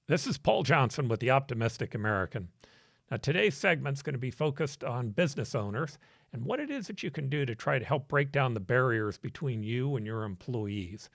This is Paul Johnson with the Optimistic American. Now, today's segment is going to be focused on business owners and what it is that you can do to try to help break down the barriers between you and your employees.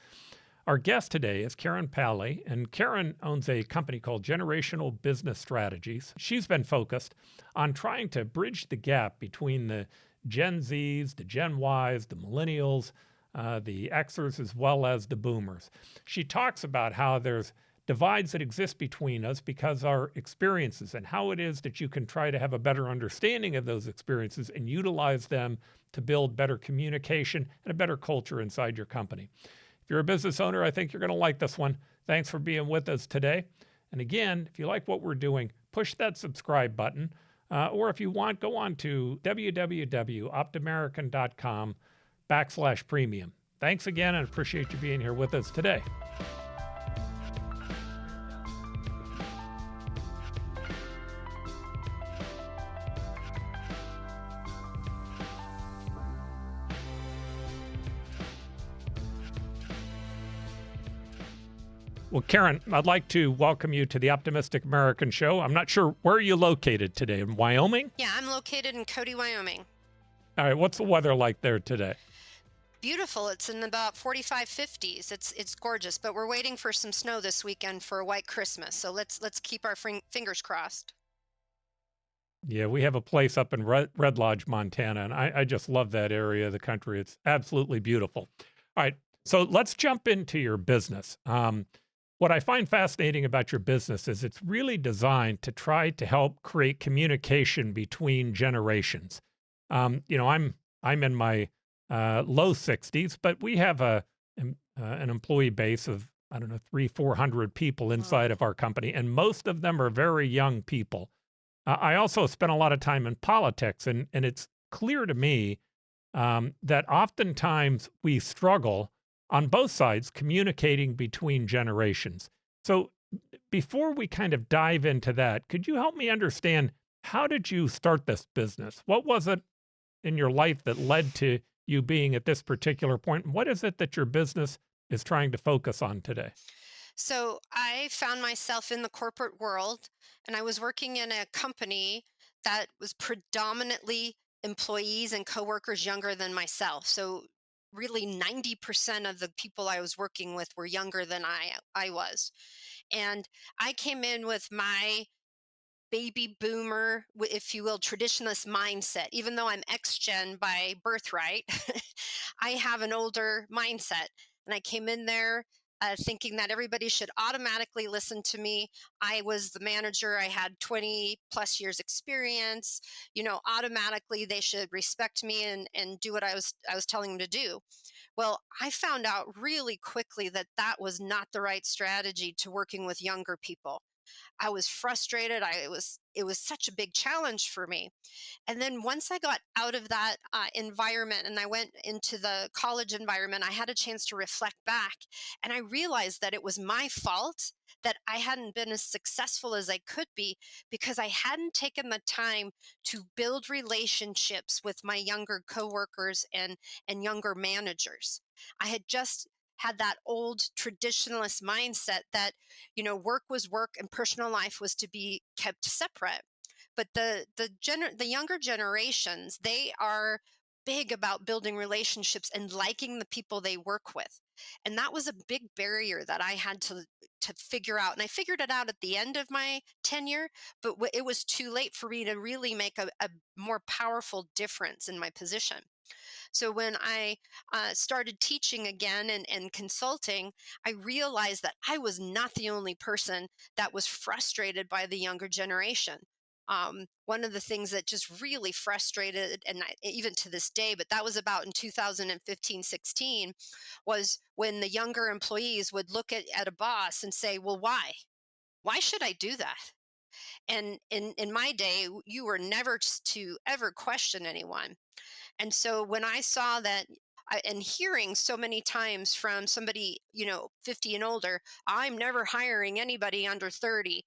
Our guest today is Karin Palle, and Karin owns a company called Generational Business Strategies. She's been focused on trying to bridge the gap between the Gen Zs, the Gen Ys, the Millennials, the Xers, as well as the Boomers. She talks about how there's divides that exist between us because our experiences and how it is that you can try to have a better understanding of those experiences and utilize them to build better communication and a better culture inside your company. If you're a business owner, I think you're going to like this one. Thanks for being with us today. And again, if you like what we're doing, push that subscribe button. Or if you want, go on to www.optamerican.com/premium. Thanks again, and appreciate you being here with us today. Well, Karin, I'd like to welcome you to the Optimistic American Show. I'm not sure, where are you located today? In Wyoming? Yeah, I'm located in Cody, Wyoming. All right, what's the weather like there today? Beautiful. It's in about 45, 50s. It's gorgeous, but we're waiting for some snow this weekend for a white Christmas. So let's keep our fingers crossed. Yeah, we have a place up in Red Lodge, Montana, and I just love that area of the country. It's absolutely beautiful. All right, so let's jump into your business. What I find fascinating about your business is it's really designed to try to help create communication between generations. I'm in my low 60s, but we have an employee base of, I don't know, 300-400 people inside of our company, and most of them are very young people. I also spent a lot of time in politics, and it's clear to me that oftentimes we struggle on both sides communicating between generations. So before we kind of dive into that, could you help me understand, how did you start this business? What was it in your life that led to you being at this particular point? And what is it that your business is trying to focus on today? So I found myself in the corporate world, and I was working in a company that was predominantly employees and coworkers younger than myself. So really 90% of the people I was working with were younger than I was. And I came in with my baby boomer, if you will, traditionalist mindset. Even though I'm X-gen by birthright, I have an older mindset. And I came in there thinking that everybody should automatically listen to me. I was the manager. I had 20 plus years experience. Automatically they should respect me and do what I was telling them to do. Well, I found out really quickly that that was not the right strategy to working with younger people. I was frustrated. It was such a big challenge for me. And then once I got out of that environment and I went into the college environment, I had a chance to reflect back, and I realized that it was my fault that I hadn't been as successful as I could be because I hadn't taken the time to build relationships with my younger coworkers and younger managers. I had just had that old traditionalist mindset that work was work and personal life was to be kept separate. But the younger generations, they are big about building relationships and liking the people they work with. And that was a big barrier that I had to figure out. And I figured it out at the end of my tenure, but it was too late for me to really make a more powerful difference in my position. So when I started teaching again and consulting, I realized that I was not the only person that was frustrated by the younger generation. One of the things that just really frustrated, and even to this day, but that was about in 2015, 16, was when the younger employees would look at a boss and say, well, why? Why should I do that? And in my day, you were never to ever question anyone. And so when I saw that, and hearing so many times from somebody, 50 and older, I'm never hiring anybody under 30.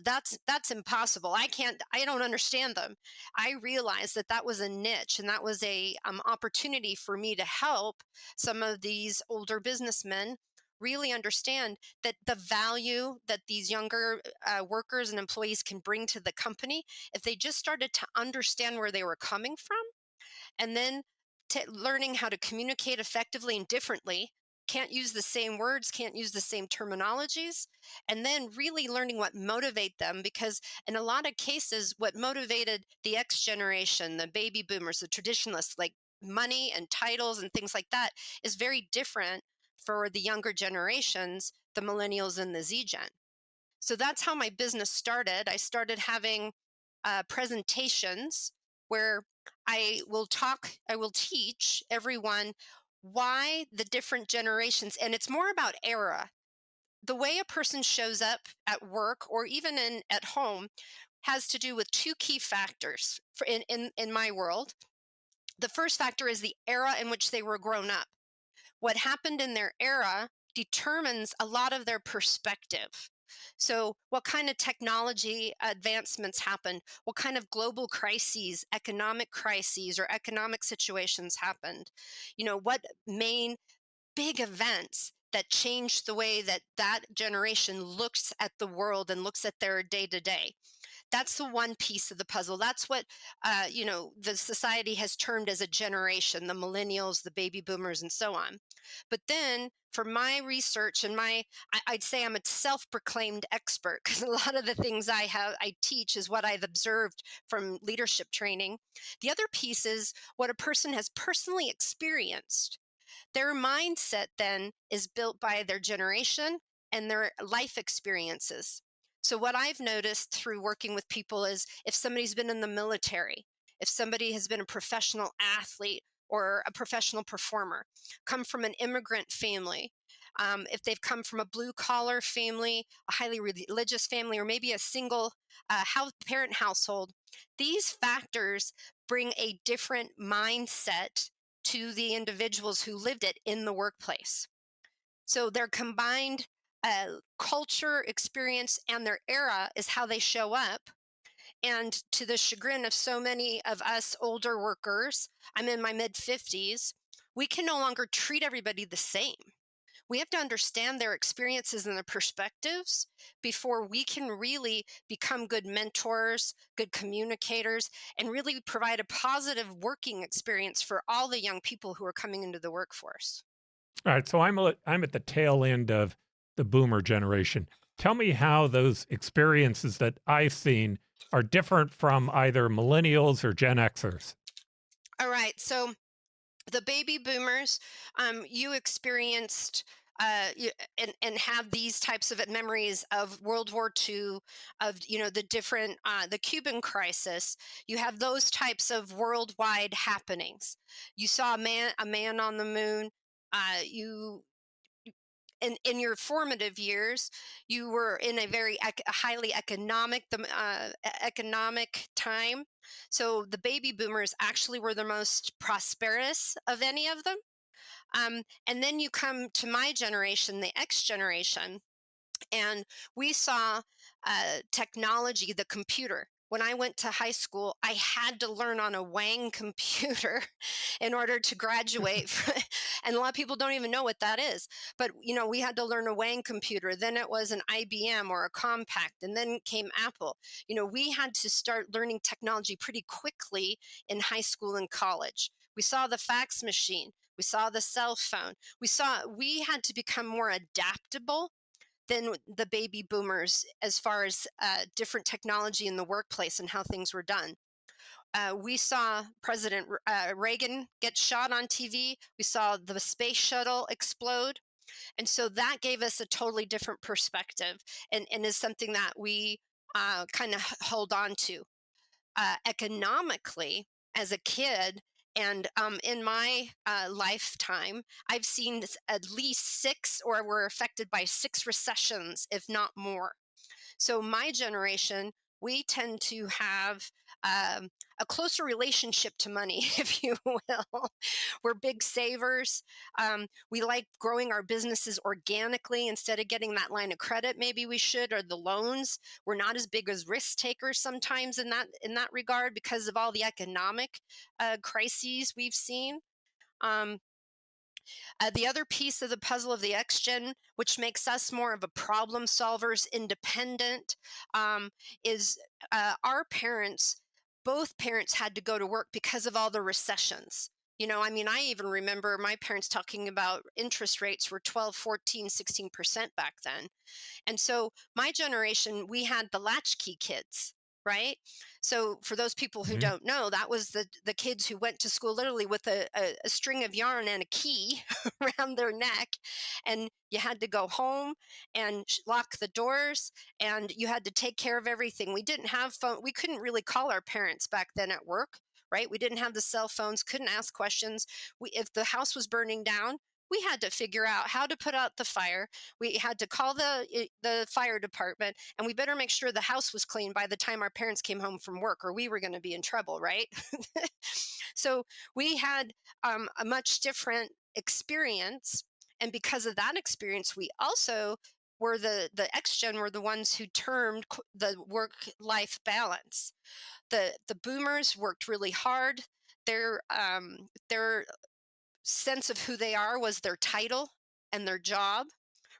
That's impossible. I don't understand them. I realized that that was a niche, and that was a opportunity for me to help some of these older businessmen really understand that the value that these younger workers and employees can bring to the company, if they just started to understand where they were coming from, and then learning how to communicate effectively and differently, can't use the same words, can't use the same terminologies, and then really learning what motivate them, because in a lot of cases what motivated the X generation, the baby boomers, the traditionalists, like money and titles and things like that, is very different for the younger generations, the millennials and the Z gen. So that's how my business started. I started having presentations where I will teach everyone why the different generations, and it's more about era. The way a person shows up at work or even at home has to do with two key factors in my world. The first factor is the era in which they were grown up. What happened in their era determines a lot of their perspective. So, what kind of technology advancements happened? What kind of global crises or economic situations happened? What main big events that changed the way that that generation looks at the world and looks at their day to day? That's the one piece of the puzzle. That's what the society has termed as a generation, the millennials, the baby boomers, and so on. But then for my research and I'd say I'm a self-proclaimed expert because a lot of the things I teach is what I've observed from leadership training. The other piece is what a person has personally experienced. Their mindset then is built by their generation and their life experiences. So, what I've noticed through working with people is if somebody's been in the military, if somebody has been a professional athlete or a professional performer, come from an immigrant family, if they've come from a blue collar family, a highly religious family, or maybe a single parent household, these factors bring a different mindset to the individuals who lived it in the workplace. So their combined culture, experience, and their era is how they show up. And to the chagrin of so many of us older workers, I'm in my mid 50s, we can no longer treat everybody the same. We have to understand their experiences and their perspectives before we can really become good mentors, good communicators, and really provide a positive working experience for all the young people who are coming into the workforce. All right, so I'm at the tail end of the boomer generation. Tell me how those experiences that I've seen are different from either millennials or Gen Xers. All right. So the baby boomers, you experienced and have these types of memories of World War II, of the different the Cuban crisis. You have those types of worldwide happenings. You saw a man on the moon. You in your formative years, you were in a very highly economic time. So the baby boomers actually were the most prosperous of any of them. And then you come to my generation, the X generation, and we saw technology, the computer. When I went to high school, I had to learn on a Wang computer in order to graduate. And a lot of people don't even know what that is. But we had to learn a Wang computer. Then it was an IBM or a Compact, and then came Apple. We had to start learning technology pretty quickly in high school and college. We saw the fax machine. We saw the cell phone. We had to become more adaptable than the baby boomers as far as different technology in the workplace and how things were done. We saw President Reagan get shot on TV. We saw the space shuttle explode. And so that gave us a totally different perspective, and is something that we kind of hold on to. Economically, as a kid, and in my lifetime, I've seen at least six, or were affected by six recessions, if not more. So my generation, we tend to have a closer relationship to money, if you will. We're big savers. We like growing our businesses organically instead of getting that line of credit. Maybe we should, or the loans. We're not as big as risk takers sometimes in that regard because of all the economic crises we've seen. Um, The other piece of the puzzle of the X Gen, which makes us more of a problem solvers, independent, um, is our parents, both parents had to go to work because of all the recessions. I mean, I even remember my parents talking about interest rates were 12, 14, 16% back then. And so my generation, we had the latchkey kids, right? So for those people who Mhm. don't know, that was the kids who went to school literally with a string of yarn and a key around their neck, and you had to go home and lock the doors, and you had to take care of everything. We didn't have phone. We couldn't really call our parents back then at work. Right, we didn't have the cell phones, couldn't ask questions. If the house was burning down, we had to figure out how to put out the fire. We had to call the fire department, and we better make sure the house was clean by the time our parents came home from work, or we were going to be in trouble, right? So we had a much different experience, and because of that experience, we also were the X Gen were the ones who termed the work life balance. The boomers worked really hard. Their sense of who they are was their title and their job,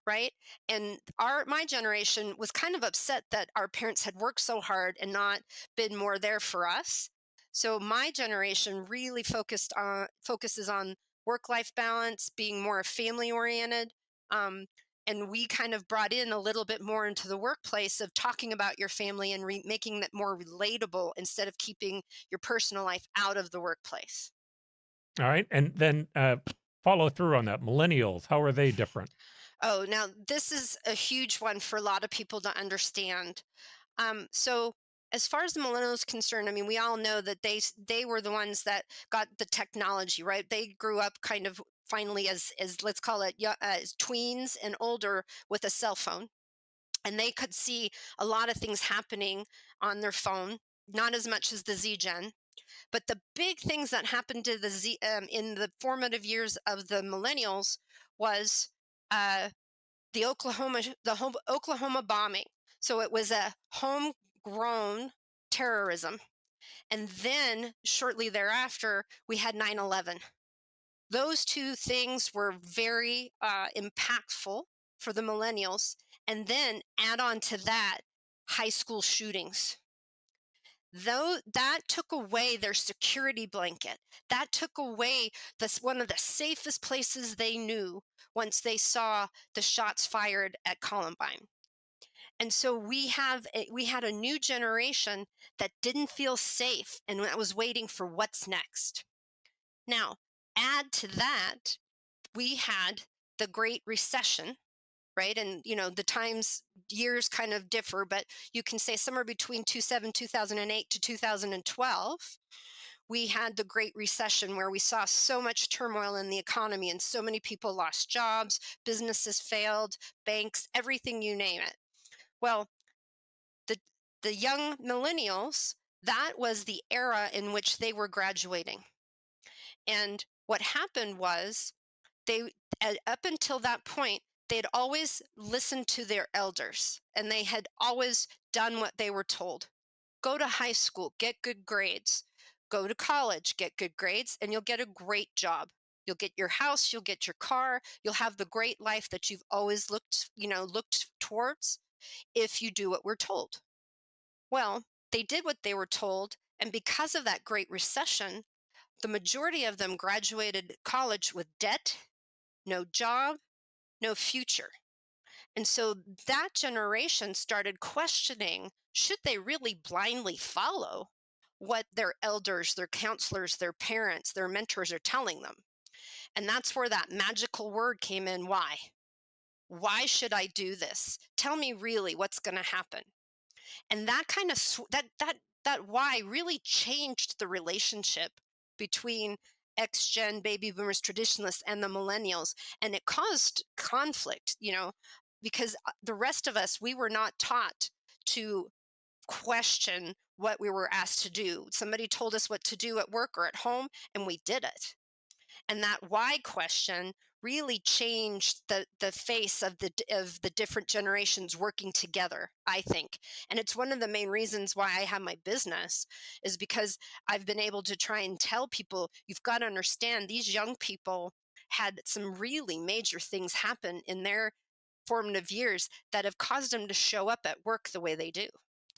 right? And our my generation was kind of upset that our parents had worked so hard and not been more there for us. So my generation really focuses on work life balance, being more family oriented. Um, and we kind of brought in a little bit more into the workplace of talking about your family and making that more relatable instead of keeping your personal life out of the workplace. All right. And then follow through on that. Millennials, how are they different? Oh, now this is a huge one for a lot of people to understand. So as far as the millennials concerned, I mean, we all know that they were the ones that got the technology, right? They grew up kind of finally as let's call it as tweens and older with a cell phone, and they could see a lot of things happening on their phone. Not as much as the Z Gen, but the big things that happened to the Z in the formative years of the millennials was uh, Oklahoma bombing. So it was a homegrown terrorism. And then shortly thereafter, we had 9/11. Those two things were very impactful for the millennials. And then add on to that high school shootings. Though that took away their security blanket, that took away this one of the safest places they knew once they saw the shots fired at Columbine. And so we had a new generation that didn't feel safe and that was waiting for what's next. Now, add to that, we had the Great Recession, right? And the times years kind of differ, but you can say somewhere between 2008 to 2012, we had the Great Recession where we saw so much turmoil in the economy and so many people lost jobs, businesses failed, banks, everything you name it. Well, the the young millennials, that was the era in which they were graduating. And what happened was they up until that point, they'd always listened to their elders and they had always done what they were told. Go to high school, get good grades. Go to college, get good grades, and you'll get a great job. You'll get your house, you'll get your car, you'll have the great life that you've always looked towards if you do what we're told. Well, they did what they were told. And because of that Great Recession, the majority of them graduated college with debt, no job, no future. And so that generation started questioning, should they really blindly follow what their elders, their counselors, their parents, their mentors are telling them? And that's where that magical word came in, why? Why should I do this? Tell me really what's going to happen. And that kind of that why really changed the relationship between X Gen baby boomers traditionalists and the millennials, and it caused conflict, because the rest of us, we were not taught to question what we were asked to do. Somebody told us what to do at work or at home, and we did it. And that why question really changed the face of the different generations working together, I think. And it's one of the main reasons why I have my business, is because I've been able to try and tell people, you've got to understand, these young people had some really major things happen in their formative years that have caused them to show up at work the way they do.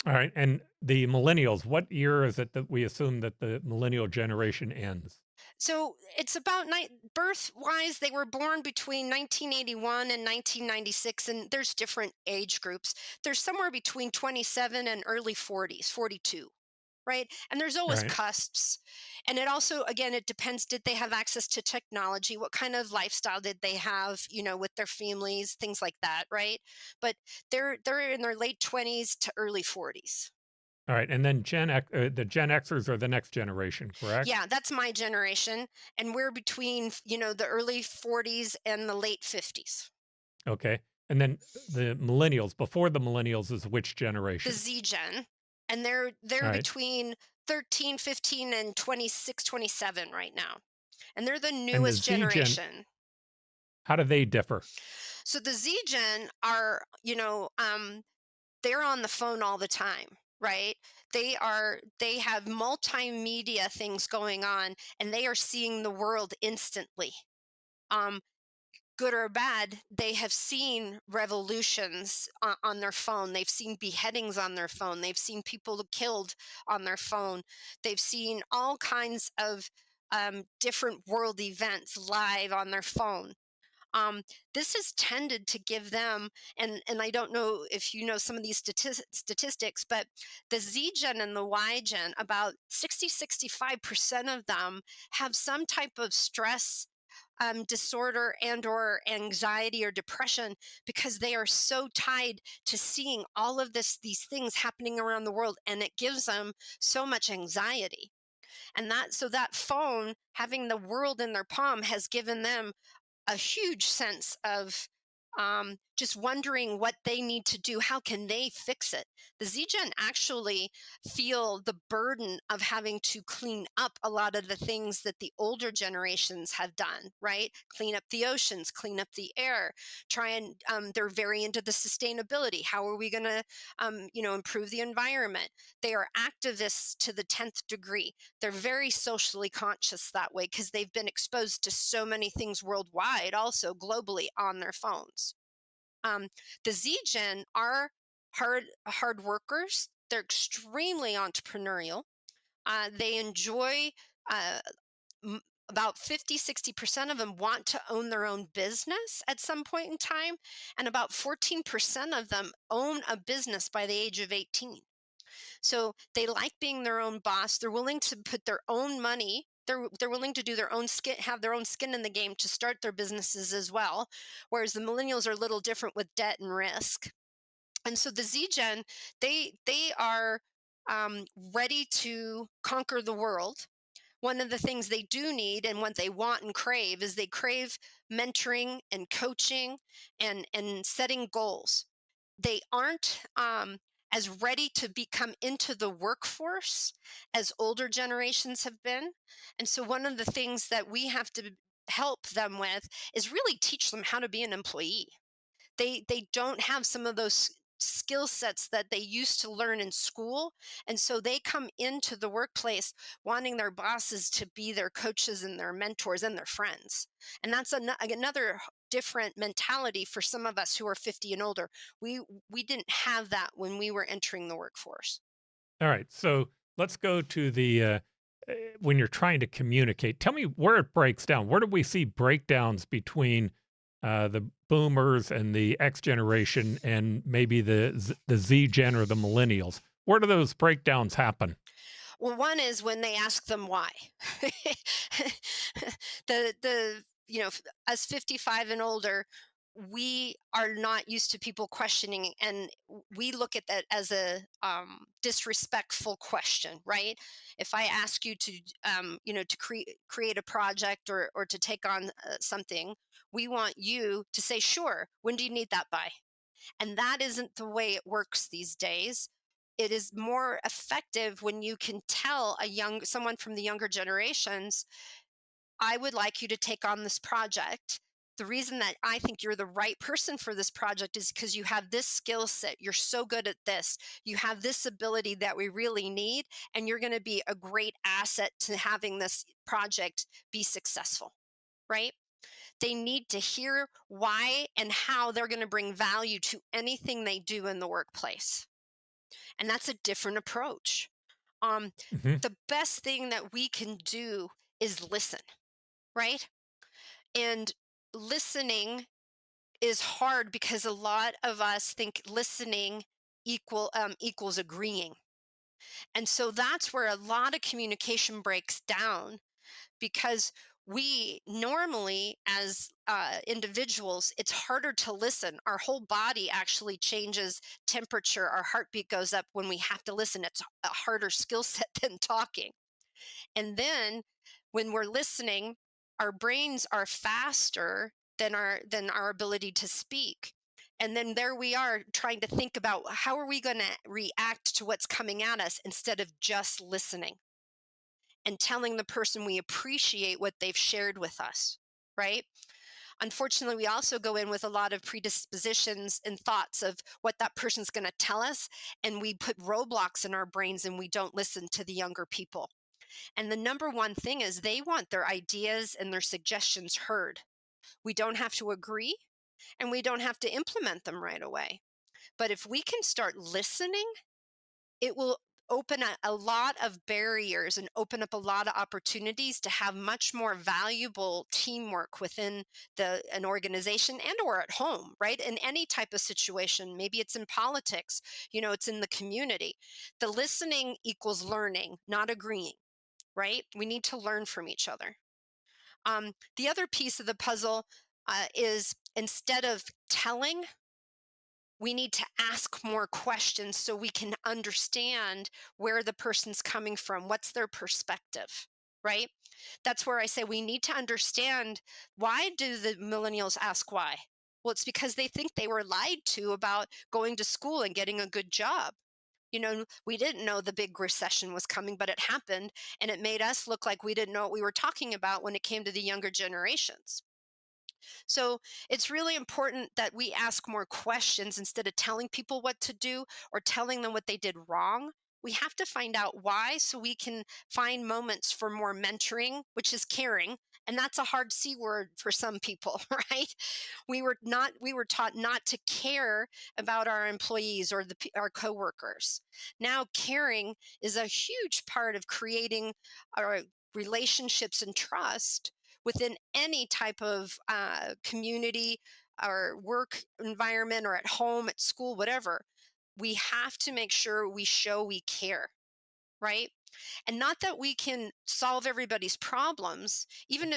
All right. And the millennials, what year is it that we assume that the millennial generation ends? So it's about birth wise, they were born between 1981 and 1996, and there's different age groups. There's somewhere between 27 and early 40s, 42. Right. And there's All always right. cusps. And it also, again, it depends. Did they have access to technology? What kind of lifestyle did they have, with their families, things like that. Right. But they're in their late 20s to early 40s. All right. And then the Gen Xers are the next generation, correct? Yeah, that's my generation. And we're between, the early 40s and the late 50s. Okay. And then the millennials, before the millennials is which The generation? Z Gen. And All they're right. between 13, 15, and 26, 27 right now. And they're the And the newest Z Gen, generation. how do they differ? So the Z Gen are, they're on the phone all the time, right? They have multimedia things going on, and they are seeing the world instantly. Um, Good or bad, they have seen revolutions on their phone. They've seen beheadings on their phone. They've seen people killed on their phone. They've seen all kinds of different world events live on their phone. um, this has tended to give them, and I don't know if you know some of these statistics, but the Z gen and the Y gen, about 65% of them have some type of stress disorder and or anxiety or depression, because they are so tied to seeing all of these things happening around the world, and it gives them so much anxiety. And that phone, having the world in their palm, has given them a huge sense of just wondering what they need to do. How can they fix it? The Z Gen actually feel the burden of having to clean up a lot of the things that the older generations have done, right? Clean up the oceans, clean up the air, try and they're very into the sustainability. How are we going to, improve the environment? They are activists to the 10th degree. They're very socially conscious that way because they've been exposed to so many things worldwide, also globally, on their phones. um, the Z Gen are hard workers. They're extremely entrepreneurial. They enjoy uh, about 50-60% of them want to own their own business at some point in time, and about 14% of them own a business by the age of 18. So they like being their own boss. They're willing to put their own money. They're willing to do their own skin, have their own skin in the game to start their businesses as well. Whereas the millennials are a little different with debt and risk. And so the Z Gen, they are ready to conquer the world. One of the things they do need, and what they want and crave, is they crave mentoring and coaching and setting goals. They aren't as ready to become into the workforce as older generations have been. And so one of the things that we have to help them with is really teach them how to be an employee. They don't have some of those skill sets that they used to learn in school, and so they come into the workplace wanting their bosses to be their coaches and their mentors and their friends. And that's another different mentality for some of us who are 50 and older. We didn't have that when we were entering the workforce. All right. So let's go to when you're trying to communicate. Tell me where it breaks down. Where do we see breakdowns between the boomers and the X generation and maybe the Z gen or the millennials? Where do those breakdowns happen? Well, one is when they ask them why. Us 55 and older, we are not used to people questioning, and we look at that as a disrespectful question, right? If I ask you to, to create a project, or to take on something, we want you to say, "Sure. When do you need that by?" And that isn't the way it works these days. It is more effective when you can tell someone from the younger generations, I would like you to take on this project. The reason that I think you're the right person for this project is because you have this skill set. You're so good at this. You have this ability that we really need, and you're going to be a great asset to having this project be successful, right? They need to hear why and how they're going to bring value to anything they do in the workplace. And that's a different approach. Um, Hmm. the best thing that we can do is listen, right? And listening is hard because a lot of us think listening equals agreeing. And so that's where a lot of communication breaks down because we normally, as individuals, it's harder to listen. Our whole body actually changes temperature. Our heartbeat goes up when we have to listen. It's a harder skill set than talking. And then when we're listening, our brains are faster than our ability to speak. And then there we are trying to think about how are we going to react to what's coming at us instead of just listening and telling the person we appreciate what they've shared with us, right? Unfortunately, we also go in with a lot of predispositions and thoughts of what that person's going to tell us, and we put roadblocks in our brains and we don't listen to the younger people. And the number one thing is they want their ideas and their suggestions heard. We don't have to agree and we don't have to implement them right away. But if we can start listening, it will open a lot of barriers and open up a lot of opportunities to have much more valuable teamwork within an organization and or at home, right? In any type of situation, maybe it's in politics, it's in the community. The listening equals learning, not agreeing, right? We need to learn from each other. The other piece of the puzzle is instead of telling, we need to ask more questions so we can understand where the person's coming from, what's their perspective, right? That's where I say we need to understand, why do the millennials ask why? Well, it's because they think they were lied to about going to school and getting a good job. We didn't know the big recession was coming, but it happened, and it made us look like we didn't know what we were talking about when it came to the younger generations. So it's really important that we ask more questions instead of telling people what to do or telling them what they did wrong. We have to find out why so we can find moments for more mentoring, which is caring. And that's a hard C word for some people, right? We were taught not to care about our employees or our coworkers. Now caring is a huge part of creating our relationships and trust within any type of community or work environment or at home, at school, whatever. We have to make sure we show we care, right? And not that we can solve everybody's problems, even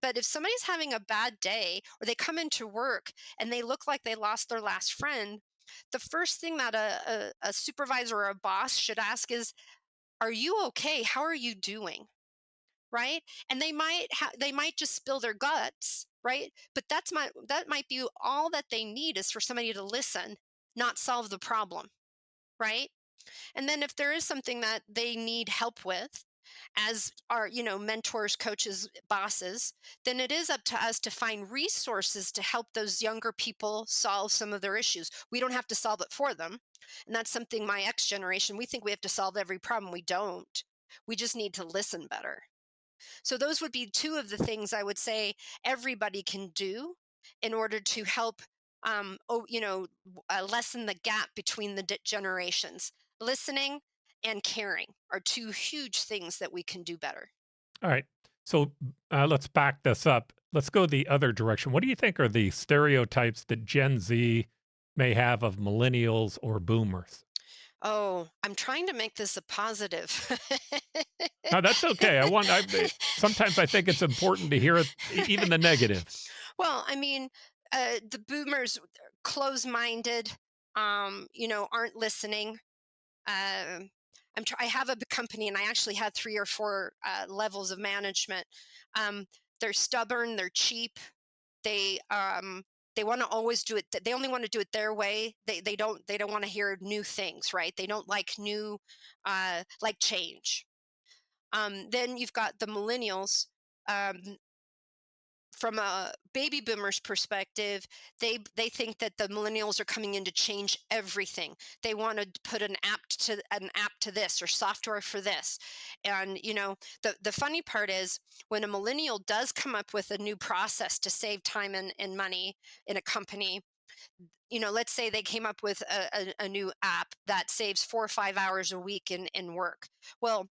but if somebody's having a bad day or they come into work and they look like they lost their last friend, the first thing that a supervisor or a boss should ask is, are you okay? How are you doing? Right? And they might just spill their guts, right? But that might be all that they need, is for somebody to listen, not solve the problem, right? And then if there is something that they need help with, as our mentors, coaches, bosses, then it is up to us to find resources to help those younger people solve some of their issues. We don't have to solve it for them. And that's something my X generation, we think we have to solve every problem. We don't. We just need to listen better. So those would be two of the things I would say everybody can do in order to help, lessen the gap between the generations. Listening and caring are two huge things that we can do better. All right. So let's back this up. Let's go the other direction. What do you think are the stereotypes that Gen Z may have of millennials or boomers? Oh, I'm trying to make this a positive. No, that's okay. Sometimes I think it's important to hear it, even the negative. Well, I mean, the boomers, close-minded, aren't listening. Um, I have a company, and I actually had three or four levels of management. Um, they're stubborn. They're cheap. They they want to always do it. They only want to do it their way. They don't want to hear new things, right? They don't like new like change. Then you've got the millennials. Um, from a baby boomers perspective, they think that the millennials are coming in to change everything. They want to put an app to this or software for this. And the funny part is when a millennial does come up with a new process to save time and money in a company, let's say they came up with a new app that saves 4 or 5 hours a week in work. Well,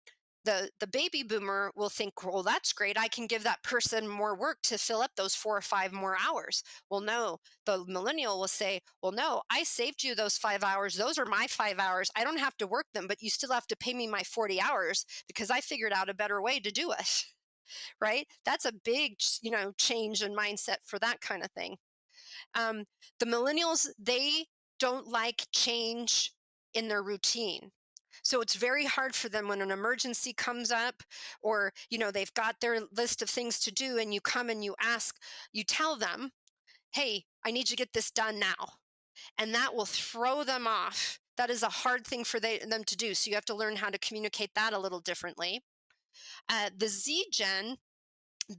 the baby boomer will think, well, that's great, I can give that person more work to fill up those 4 or 5 more hours. Well, no, the millennial will say, well, no, I saved you those 5 hours, those are my 5 hours, I don't have to work them, but you still have to pay me my 40 hours because I figured out a better way to do it. Right, that's a big change in mindset for that kind of thing. um, the millennials, they don't like change in their routine. So it's very hard for them when an emergency comes up, or they've got their list of things to do and you come and you tell them, hey, I need you to get this done now. And that will throw them off. That is a hard thing for them to do. So you have to learn how to communicate that a little differently. The Z Gen,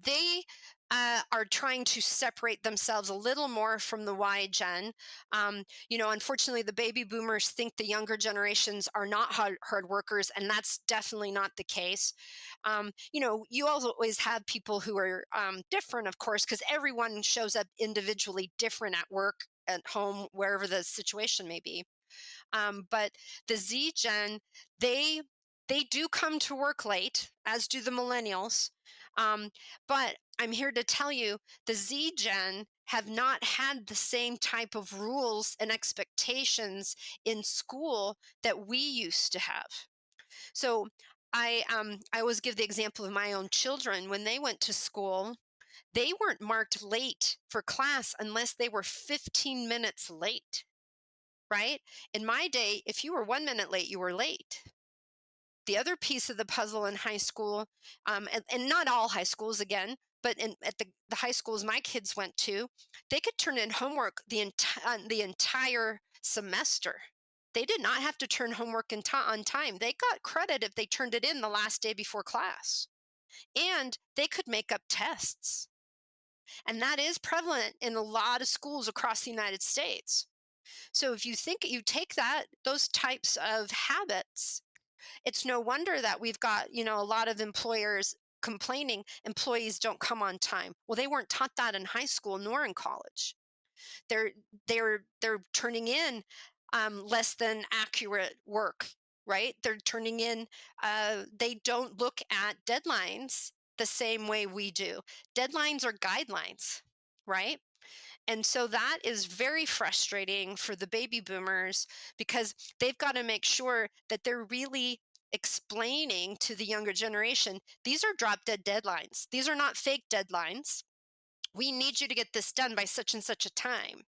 they are trying to separate themselves a little more from the Y Gen. Unfortunately, the baby boomers think the younger generations are not hard workers, and that's definitely not the case. You always have people who are different, of course, because everyone shows up individually different at work, at home, wherever the situation may be. But the Z Gen, they they do come to work late, as do the millennials. Um, but I'm here to tell you, the Z Gen have not had the same type of rules and expectations in school that we used to have. So I always give the example of my own children. When they went to school, they weren't marked late for class unless they were 15 minutes late, right? In my day, if you were 1 minute late, you were late. The other piece of the puzzle in high school, and not all high schools again, but at the high schools my kids went to, they could turn in homework the entire semester. They did not have to turn homework on time. They got credit if they turned it in the last day before class. And they could make up tests. And that is prevalent in a lot of schools across the United States. So if you take those types of habits, it's no wonder that we've got, a lot of employers complaining employees don't come on time. Well, they weren't taught that in high school nor in college. They're they're turning in less than accurate work, right? They're turning in. They don't look at deadlines the same way we do. Deadlines are guidelines, right? And so that is very frustrating for the baby boomers because they've got to make sure that they're really explaining to the younger generation, these are drop dead deadlines. These are not fake deadlines. We need you to get this done by such and such a time.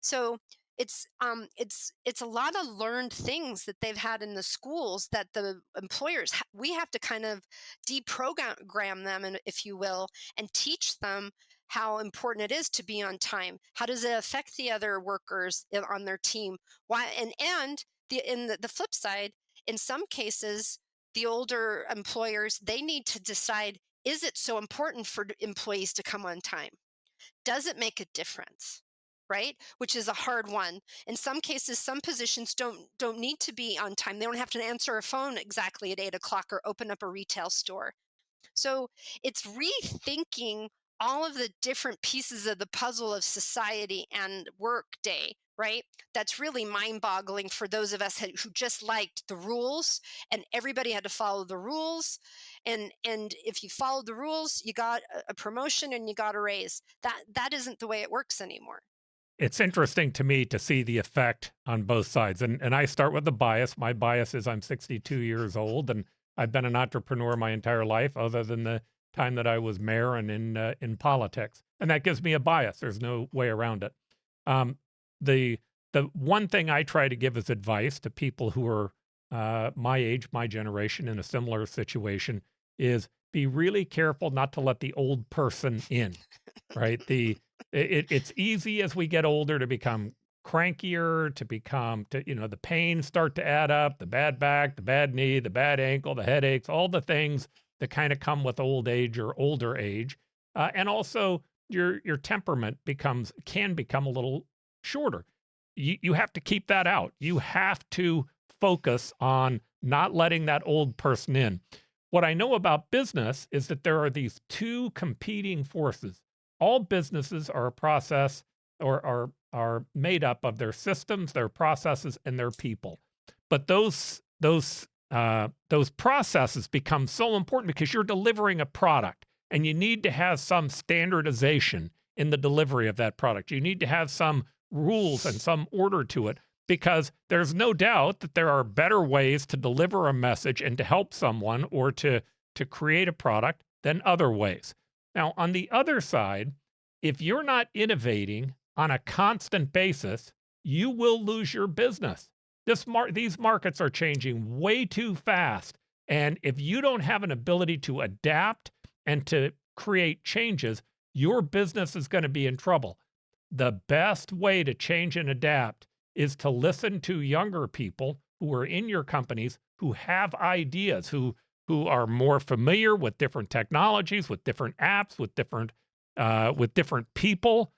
So it's a lot of learned things that they've had in the schools that the employers we have to kind of deprogram them, and if you will, and teach them how important it is to be on time. How does it affect the other workers on their team? Why? And the flip side, in some cases, the older employers, they need to decide, is it so important for employees to come on time? Does it make a difference? Right, which is a hard one. In some cases, some positions don't need to be on time. They don't have to answer a phone exactly at 8 o'clock or open up a retail store. So it's rethinking all of the different pieces of the puzzle of society and work day, right? That's really mind boggling for those of us who just liked the rules and everybody had to follow the rules. And if you followed the rules, you got a promotion and you got a raise. That isn't the way it works anymore. It's interesting to me to see the effect on both sides. And I start with the bias. My bias is I'm 62 years old and I've been an entrepreneur my entire life, other than the time that I was mayor and in politics. And that gives me a bias. There's no way around it. Um, the the one thing I try to give as advice to people who are my age, my generation, in a similar situation is be really careful not to let the old person in. Right? It's easy as we get older to become crankier, to become the pains start to add up, the bad back, the bad knee, the bad ankle, the headaches, all the things that kind of come with old age or older age. And also your temperament can become a little shorter. You have to keep that out. You have to focus on not letting that old person in. What I know about business is that there are these two competing forces. All businesses are a process or are made up of their systems, their processes, and their people. But those processes become so important because you're delivering a product, and you need to have some standardization in the delivery of that product. You need to have some rules and some order to it, because there's no doubt that there are better ways to deliver a message and to help someone or to create a product than other ways. Now, on the other side, if you're not innovating on a constant basis, you will lose your business. These markets are changing way too fast. And if you don't have an ability to adapt and to create changes, your business is going to be in trouble. The best way to change and adapt is to listen to younger people who are in your companies, who have ideas, who are more familiar with different technologies, with different apps, with different people,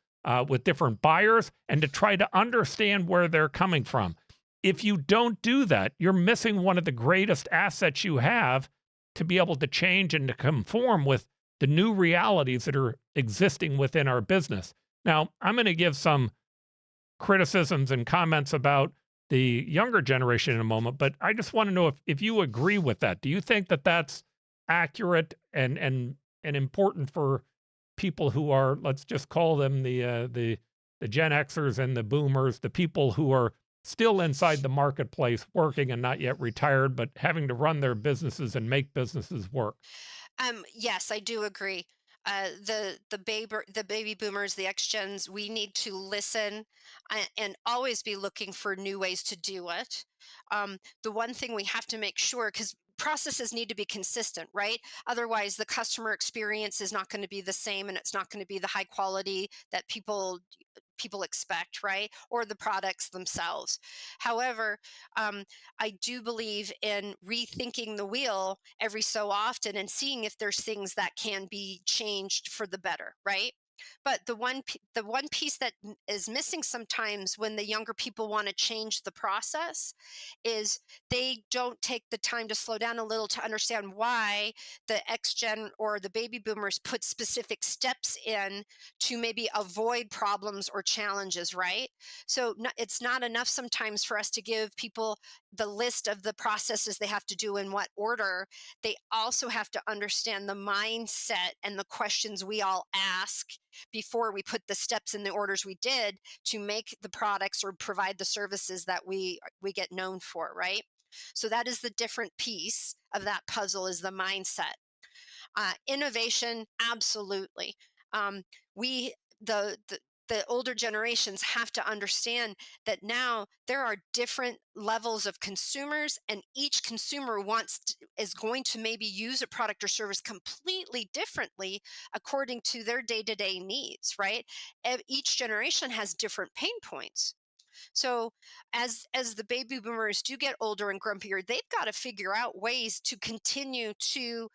with different buyers, and to try to understand where they're coming from. If you don't do that, you're missing one of the greatest assets you have to be able to change and to conform with the new realities that are existing within our business. Now, I'm going to give some criticisms and comments about the younger generation in a moment, but I just want to know if you agree with that. Do you think that that's accurate and important for people who are, let's just call them the Gen Xers and the Boomers, the people who are still inside the marketplace, working and not yet retired, but having to run their businesses and make businesses work? Yes, I do agree. The baby boomers, the X gens, we need to listen and always be looking for new ways to do it. The one thing we have to make sure, because processes need to be consistent, right? Otherwise, the customer experience is not going to be the same, and it's not going to be the high quality that people expect, right? Or the products themselves. However, I do believe in rethinking the wheel every so often and seeing if there's things that can be changed for the better, right? But the one piece that is missing sometimes when the younger people want to change the process is they don't take the time to slow down a little to understand why the X gen or the baby boomers put specific steps in to maybe avoid problems or challenges, right? So it's not enough sometimes for us to give people the list of the processes they have to do in what order. They also have to understand the mindset and the questions we all ask before we put the steps in the orders we did to make the products or provide the services that we get known for, right? So that is the different piece of that puzzle, is the mindset. Innovation, absolutely. Um, we the older generations have to understand that now there are different levels of consumers, and each consumer is going to maybe use a product or service completely differently according to their day-to-day needs, right? Each generation has different pain points. So as the baby boomers do get older and grumpier, they've got to figure out ways to continue to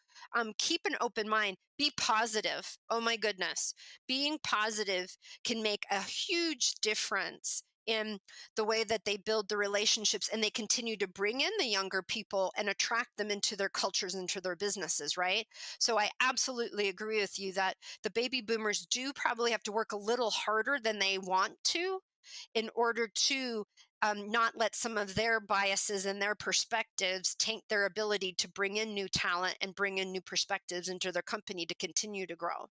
keep an open mind, be positive. Oh my goodness, being positive can make a huge difference in the way that they build the relationships, and they continue to bring in the younger people and attract them into their cultures, into their businesses, right? So I absolutely agree with you that the baby boomers do probably have to work a little harder than they want to in order to not let some of their biases and their perspectives taint their ability to bring in new talent and bring in new perspectives into their company to continue to grow.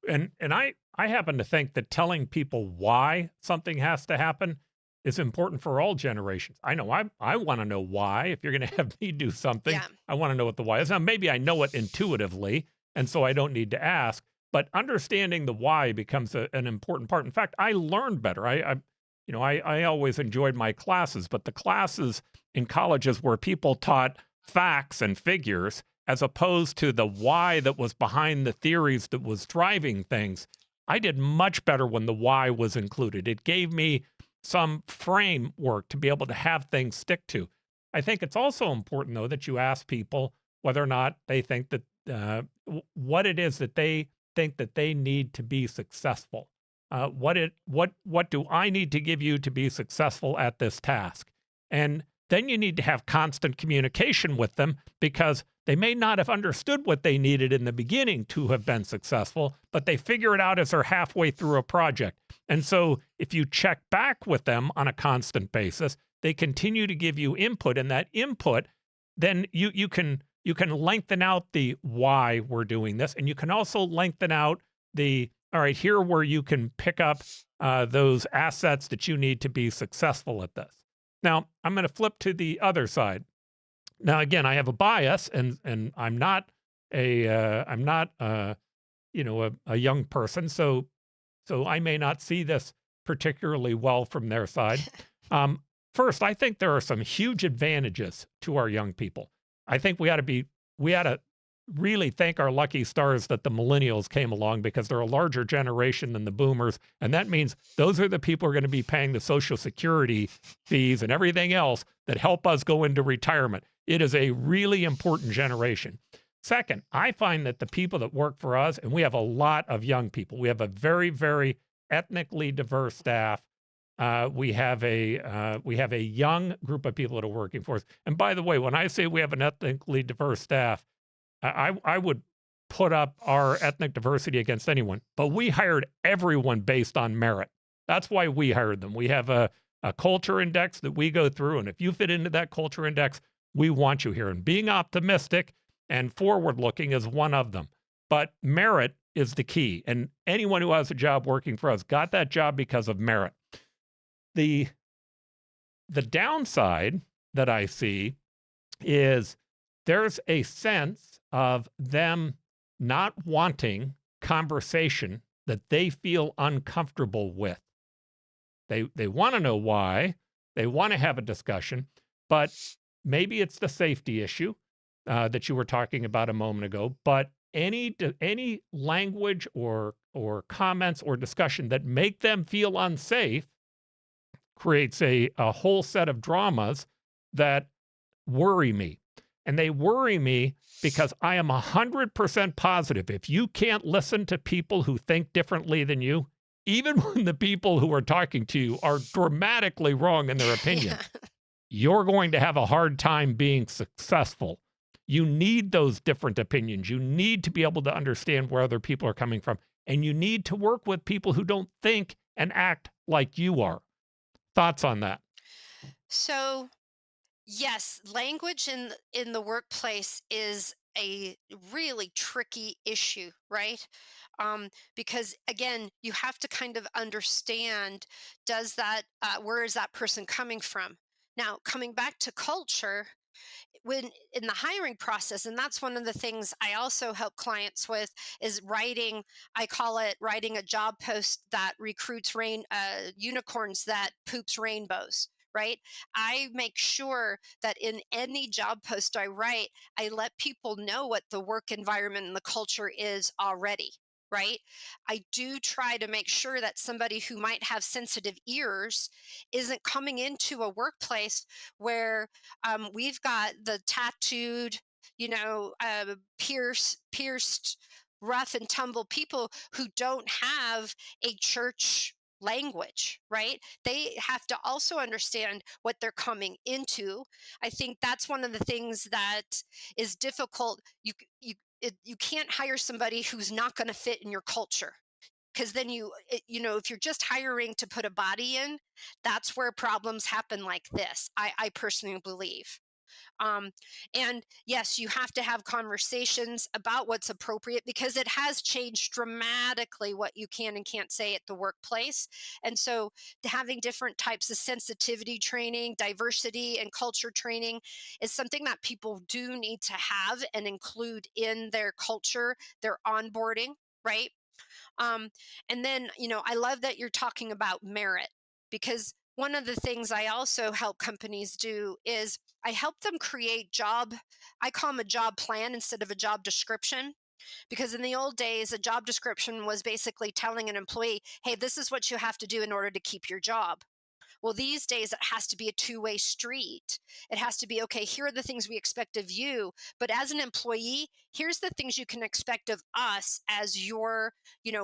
And I happen to think that telling people why something has to happen is important for all generations. I know I want to know why. If you're going to have me do something, Yeah. I want to know what the why is. Now maybe I know it intuitively, and so I don't need to ask. But understanding the why becomes an important part. In fact, I learned better. I always enjoyed my classes, but the classes in colleges where people taught facts and figures as opposed to the why that was behind the theories that was driving things, I did much better when the why was included. It gave me some framework to be able to have things stick to. I think it's also important, though, that you ask people whether or not they think that what it is that they think that they need to be successful? What do I need to give you to be successful at this task? And then you need to have constant communication with them because they may not have understood what they needed in the beginning to have been successful, but they figure it out as they're halfway through a project. And so if you check back with them on a constant basis, they continue to give you input, and that input, then you can lengthen out the why we're doing this, and you can also lengthen out the all right, here where you can pick up those assets that you need to be successful at this. Now, I'm going to flip to the other side. Now, again, I have a bias, and I'm not a young person, so I may not see this particularly well from their side. Um, First, I think there are some huge advantages to our young people. I think we ought to really thank our lucky stars that the millennials came along because they're a larger generation than the boomers, and that means those are the people who are going to be paying the Social Security fees and everything else that help us go into retirement. It is a really important generation. Second, I find that the people that work for us, and we have a lot of young people, we have a very, very ethnically diverse staff. We have a young group of people that are working for us. And by the way, when I say we have an ethnically diverse staff, I would put up our ethnic diversity against anyone, but we hired everyone based on merit. That's why we hired them. We have a culture index that we go through, and if you fit into that culture index, we want you here. And being optimistic and forward looking is one of them. But merit is the key. And anyone who has a job working for us got that job because of merit. The the downside that I see is there's a sense of them not wanting conversation that they feel uncomfortable with. They want to know why. They want to have a discussion, but maybe it's the safety issue that you were talking about a moment ago. But any language or comments or discussion that make them feel unsafe creates a whole set of dramas that worry me. And they worry me because I am 100% positive if you can't listen to people who think differently than you, even when the people who are talking to you are dramatically wrong in their opinion, Yeah. you're going to have a hard time being successful. You need those different opinions. You need to be able to understand where other people are coming from. And you need to work with people who don't think and act like you are. Thoughts on that? So, yes, language in the workplace is a really tricky issue, right? Because again, you have to kind of understand, does that where is that person coming from? Now, coming back to culture, when in the hiring process, and that's one of the things I also help clients with, is writing, I call it writing a job post that recruits unicorns that poops rainbows, right? I make sure that in any job post I write, I let people know what the work environment and the culture is already, right? I do try to make sure that somebody who might have sensitive ears isn't coming into a workplace where we've got the tattooed, pierced, rough and tumble people who don't have a church language, right? They have to also understand what they're coming into. I think that's one of the things that is difficult. You can't hire somebody who's not going to fit in your culture, because then if you're just hiring to put a body in, that's where problems happen like this, I personally believe. um, and yes, you have to have conversations about what's appropriate because it has changed dramatically what you can and can't say at the workplace. And so, having different types of sensitivity training, diversity, and culture training is something that people do need to have and include in their culture, their onboarding, right? Um, and then, I love that you're talking about merit, because one of the things I also help companies do is I help them create I call them a job plan instead of a job description. Because in the old days, a job description was basically telling an employee, hey, this is what you have to do in order to keep your job. Well, these days it has to be a two-way street. It has to be, okay, here are the things we expect of you, but as an employee, here's the things you can expect of us as your,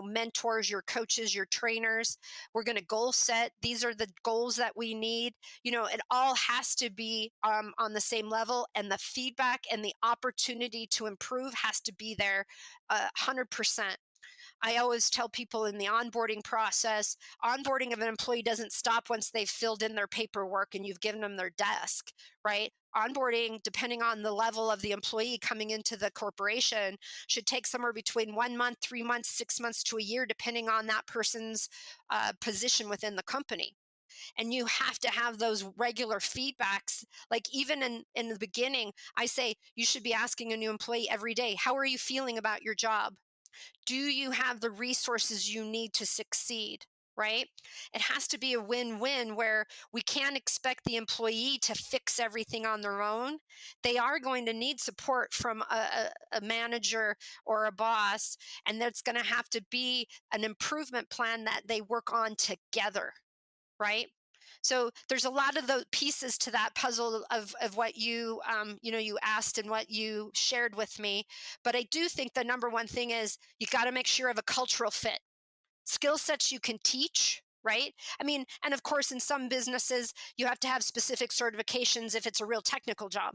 mentors, your coaches, your trainers. We're going to goal set. These are the goals that we need. It all has to be on the same level, and the feedback and the opportunity to improve has to be there 100%. I always tell people in the onboarding process, onboarding of an employee doesn't stop once they've filled in their paperwork and you've given them their desk, right? Onboarding, depending on the level of the employee coming into the corporation, should take somewhere between 1 month, 3 months, 6 months to a year, depending on that person's position within the company. And you have to have those regular feedbacks. Like even in the beginning, I say you should be asking a new employee every day, how are you feeling about your job? Do you have the resources you need to succeed? Right? It has to be a win win where we can't expect the employee to fix everything on their own. They are going to need support from a manager or a boss, and that's going to have to be an improvement plan that they work on together. Right? So there's a lot of the pieces to that puzzle of what you asked and what you shared with me. But I do think the number one thing is you got to make sure of a cultural fit. Skill sets you can teach, right? I mean, and of course, in some businesses, you have to have specific certifications if it's a real technical job.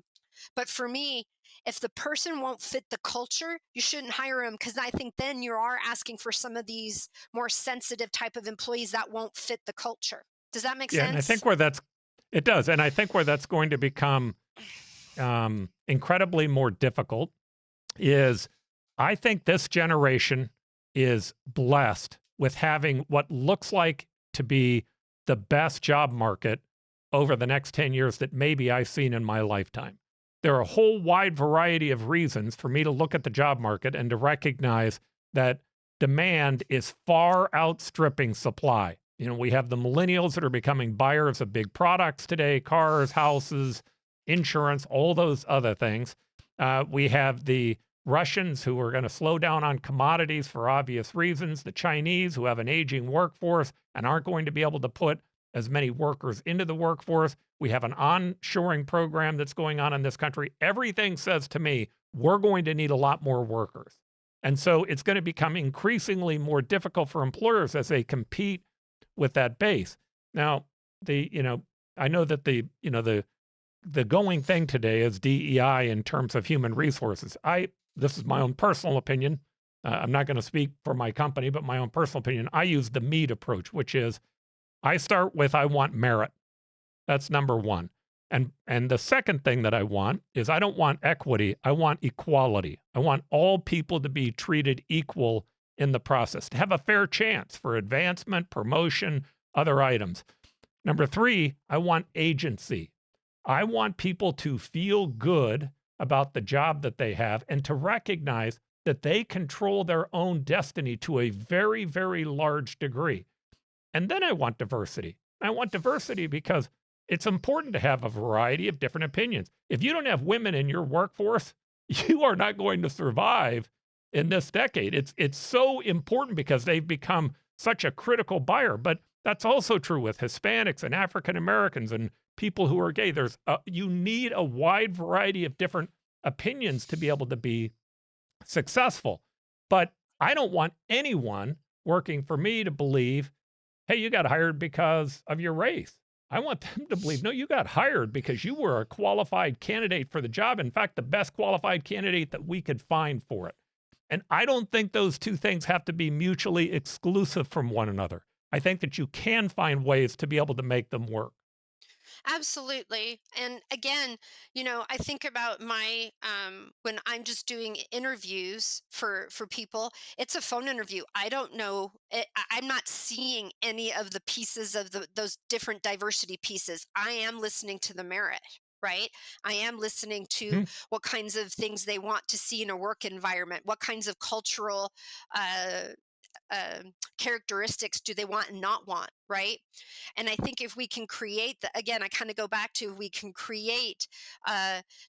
But for me, if the person won't fit the culture, you shouldn't hire them, because I think then you are asking for some of these more sensitive type of employees that won't fit the culture. Does that make Yeah, and I sense? think where that's it does, and I think where that's going to become incredibly more difficult is I think this generation is blessed with having what looks like to be the best job market over the next 10 years that maybe I've seen in my lifetime. There are a whole wide variety of reasons for me to look at the job market and to recognize that demand is far outstripping supply. We have the millennials that are becoming buyers of big products today, cars, houses, insurance, all those other things. We have the Russians who are going to slow down on commodities for obvious reasons, the Chinese who have an aging workforce and aren't going to be able to put as many workers into the workforce. We have an onshoring program that's going on in this country. Everything says to me, we're going to need a lot more workers. And so it's going to become increasingly more difficult for employers as they compete with that base. Now, I know that the going thing today is DEI in terms of human resources. This is my own personal opinion. I'm not going to speak for my company, but my own personal opinion. I use the MEAT approach, which is I start with I want merit. That's number one. And the second thing that I want is I don't want equity. I want equality. I want all people to be treated equal in the process, to have a fair chance for advancement, promotion, other items. Number three, I want agency. I want people to feel good about the job that they have and to recognize that they control their own destiny to a very, very large degree. And then I want diversity. I want diversity because it's important to have a variety of different opinions. If you don't have women in your workforce, you are not going to survive in this decade. It's so important because they've become such a critical buyer. But that's also true with Hispanics and African Americans and people who are gay. You need a wide variety of different opinions to be able to be successful. But I don't want anyone working for me to believe, hey, you got hired because of your race. I want them to believe, no, you got hired because you were a qualified candidate for the job. In fact, the best qualified candidate that we could find for it. And I don't think those two things have to be mutually exclusive from one another. I think that you can find ways to be able to make them work. Absolutely. And again, I think about my when I'm just doing interviews for people, it's a phone interview. I don't know, I'm not seeing any of the pieces of those different diversity pieces. I am listening to the merit, right? I am listening to Mhm. what kinds of things they want to see in a work environment, what kinds of cultural uh characteristics do they want and not want, right? And I think if we can create the, again, I kind of go back to, we can create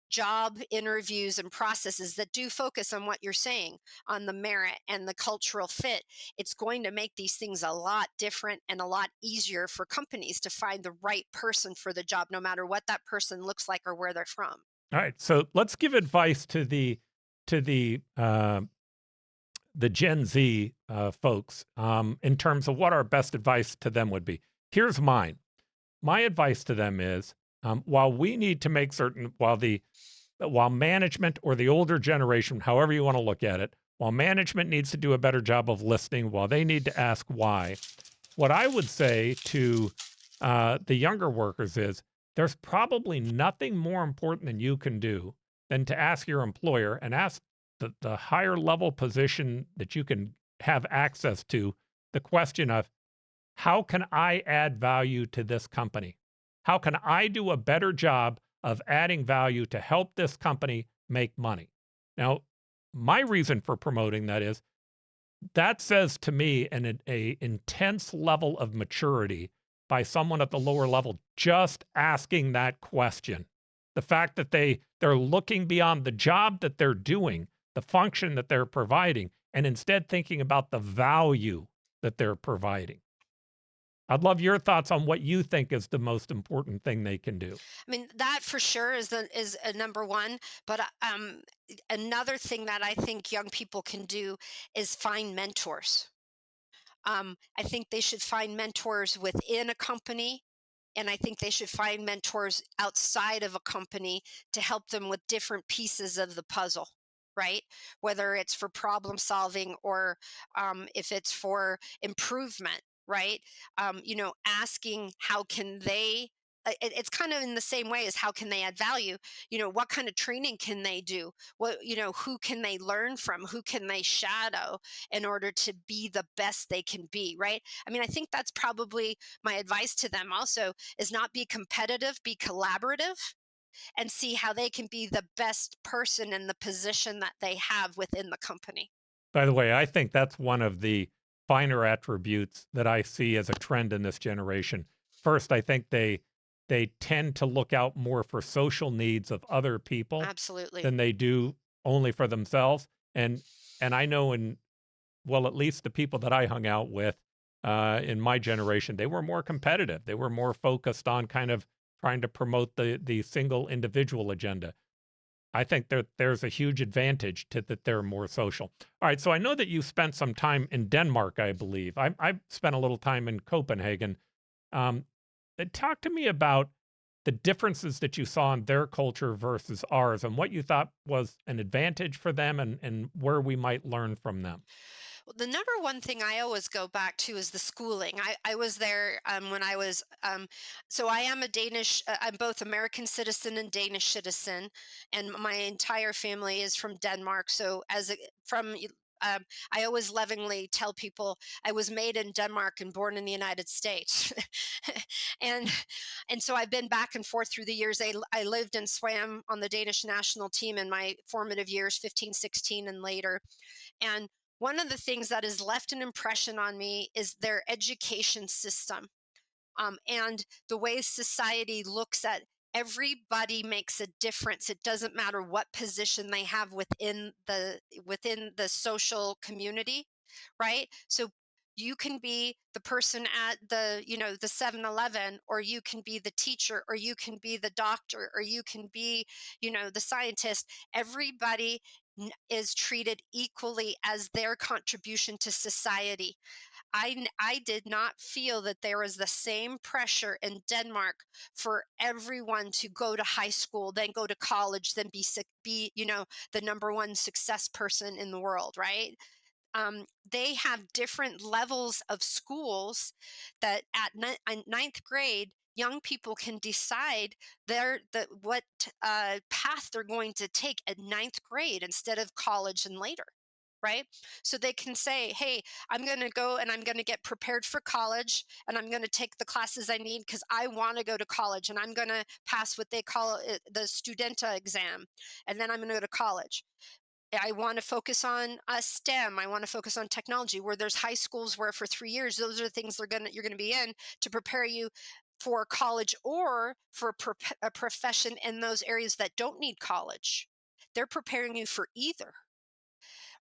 job interviews and processes that do focus on what you're saying, on the merit and the cultural fit, it's going to make these things a lot different and a lot easier for companies to find the right person for the job, no matter what that person looks like or where they're from. All right, so let's give advice to the Gen Z folks in terms of what our best advice to them would be. Here's mine. My advice to them is, while we need to make certain, while management or the older generation, however you want to look at it, while management needs to do a better job of listening, while they need to ask why, what I would say to the younger workers is there's probably nothing more important than you can do than to ask your employer and ask the higher level position that you can have access to the question of, how can I add value to this company? How can I do a better job of adding value to help this company make money? Now, my reason for promoting that is that says to me a intense level of maturity by someone at the lower level just asking that question. The fact that they're looking beyond the job that they're doing, the function that they're providing, and instead thinking about the value that they're providing. I'd love your thoughts on what you think is the most important thing they can do. I mean, that for sure is a number one. But another thing that I think young people can do is find mentors. I think they should find mentors within a company, and I think they should find mentors outside of a company to help them with different pieces of the puzzle, right? Whether it's for problem solving or if it's for improvement, right? Asking how can they. It's kind of in the same way as how can they add value. What kind of training can they do? Who can they learn from? Who can they shadow in order to be the best they can be, right? I mean, I think that's probably my advice to them also, is not be competitive, be collaborative, and see how they can be the best person in the position that they have within the company. By the way, I think that's one of the finer attributes that I see as a trend in this generation. First, I think they tend to look out more for social needs of other people Absolutely. than they do only for themselves. And I know at least the people that I hung out with in my generation, they were more competitive. They were more focused on kind of trying to promote the single individual agenda. I think there's a huge advantage to that they're more social. All right, so I know that you spent some time in Denmark, I believe. I spent a little time in Copenhagen. Um, Talk to me about the differences that you saw in their culture versus ours, and what you thought was an advantage for them, and where we might learn from them. Well, the number one thing I always go back to is the schooling. I was there when I was, so I am a Danish, I'm both American citizen and Danish citizen, and my entire family is from Denmark. So I always lovingly tell people I was made in Denmark and born in the United States. and and so I've been back and forth through the years. I lived and swam on the Danish national team in my formative years, 15, 16, and later. And one of the things that has left an impression on me is their education system, and the way society looks at everybody makes a difference. It doesn't matter what position they have within the social community, right? So you can be the person at the 7-Eleven, or you can be the teacher, or you can be the doctor, or you can be the scientist. Everybody is treated equally as their contribution to society. I did not feel that there was the same pressure in Denmark for everyone to go to high school, then go to college, then be the number one success person in the world, right? They have different levels of schools that at ninth grade, young people can decide what path they're going to take at ninth grade instead of college and later. Right. So they can say, hey, I'm going to go and I'm going to get prepared for college, and I'm going to take the classes I need because I want to go to college, and I'm going to pass what they call the studenta exam. And then I'm going to go to college. I want to focus on STEM. I want to focus on technology, where there's high schools where for 3 years, those are the things you're gonna be in to prepare you for college or for a profession in those areas that don't need college. They're preparing you for either.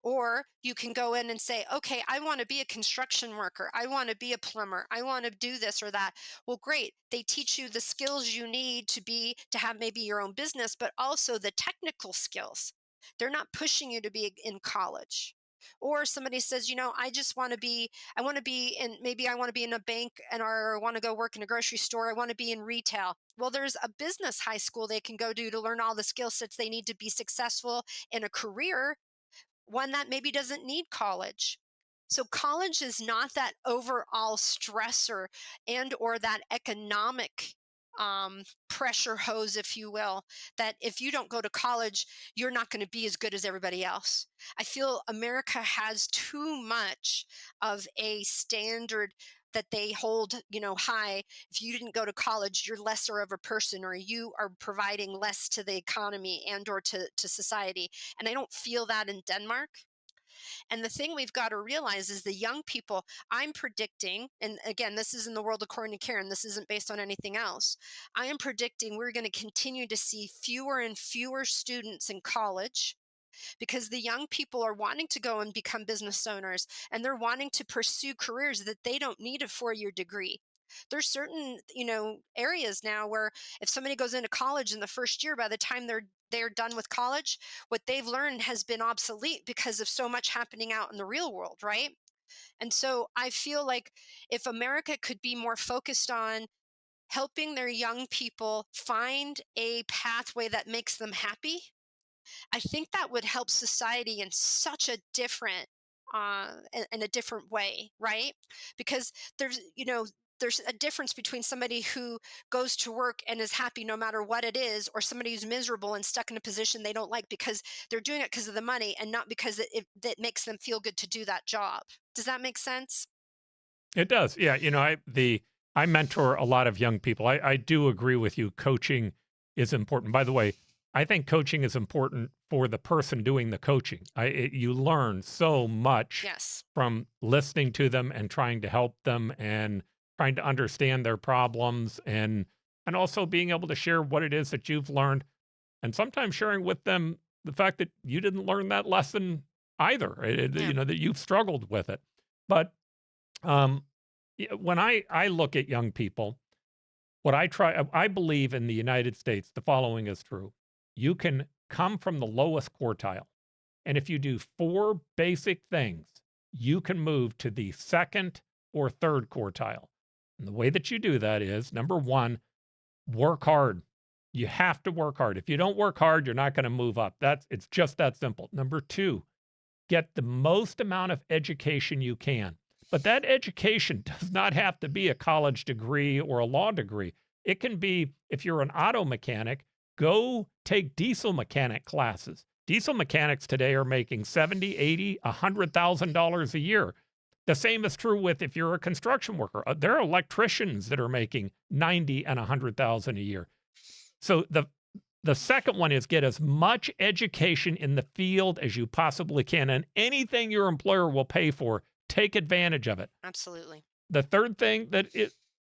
Or you can go in and say, okay, I want to be a construction worker. I want to be a plumber. I want to do this or that. Well, great. They teach you the skills you need to have maybe your own business, but also the technical skills. They're not pushing you to be in college. Or somebody says, I just want to be, I want to be in, maybe I want to be in a bank or want to go work in a grocery store. I want to be in retail. Well, there's a business high school they can go to learn all the skill sets they need to be successful in a career, one that maybe doesn't need college. So college is not that overall stressor and or that economic pressure hose, if you will, that if you don't go to college, you're not going to be as good as everybody else. I feel America has too much of a standard that they hold, high. If you didn't go to college, you're lesser of a person, or you are providing less to the economy and or to society. And I don't feel that in Denmark. And the thing we've got to realize is the young people, I'm predicting, and again, this is in the world according to Karen, this isn't based on anything else. I am predicting we're going to continue to see fewer and fewer students in college, because the young people are wanting to go and become business owners, and they're wanting to pursue careers that they don't need a 4-year degree. There's certain, areas now where if somebody goes into college in the first year, by the time they're done with college, what they've learned has been obsolete because of so much happening out in the real world, right? And so I feel like if America could be more focused on helping their young people find a pathway that makes them happy, I think that would help society in such a different in a different way, right? Because there's a difference between somebody who goes to work and is happy no matter what it is, or somebody who's miserable and stuck in a position they don't like because they're doing it because of the money and not because it makes them feel good to do that job. Does that make sense? It does. Yeah. I mentor a lot of young people. I do agree with you. Coaching is important. By the way, I think coaching is important for the person doing the coaching. You learn so much Yes. from listening to them and trying to help them and trying to understand their problems, and also being able to share what it is that you've learned, and sometimes sharing with them the fact that you didn't learn that lesson either. Yeah. That you've struggled with it. But um, when I look at young people, I believe in the United States, the following is true. You can come from the lowest quartile, and if you do four basic things, you can move to the second or third quartile. And the way that you do that is, number one, work hard. You have to work hard. If you don't work hard, you're not going to move up. It's just that simple. Number two, get the most amount of education you can. But that education does not have to be a college degree or a law degree. It can be, if you're an auto mechanic, go take diesel mechanic classes. Diesel mechanics today are making 70, 80, $100,000 a year. The same is true with if you're a construction worker. There are electricians that are making 90 and 100,000 a year. So the second one is get as much education in the field as you possibly can, and anything your employer will pay for, take advantage of it. Absolutely. The third thing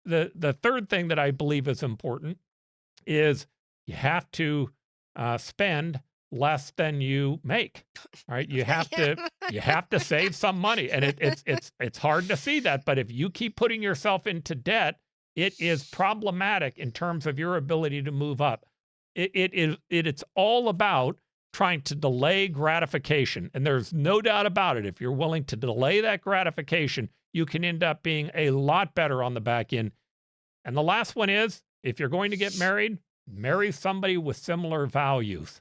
the third thing that I believe is important is you have to spend less than you make. All right, you have to save some money, and it's hard to see that, but if you keep putting yourself into debt, it is problematic in terms of your ability to move up. It's all about trying to delay gratification, and there's no doubt about it. If you're willing to delay that gratification, you can end up being a lot better on the back end. And the last one is, if you're going to get married, marry somebody with similar values.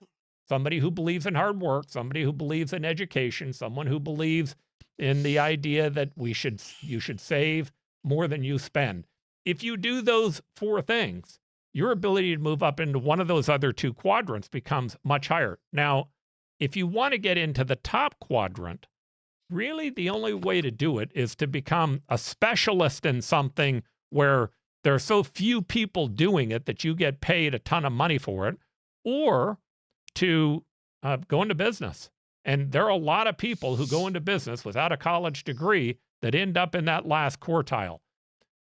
Somebody who believes in hard work, somebody who believes in education, someone who believes in the idea that you should save more than you spend. If you do those four things, your ability to move up into one of those other two quadrants becomes much higher. Now, if you want to get into the top quadrant, really the only way to do it is to become a specialist in something where there are so few people doing it that you get paid a ton of money for it, or to go into business. And there are a lot of people who go into business without a college degree that end up in that last quartile.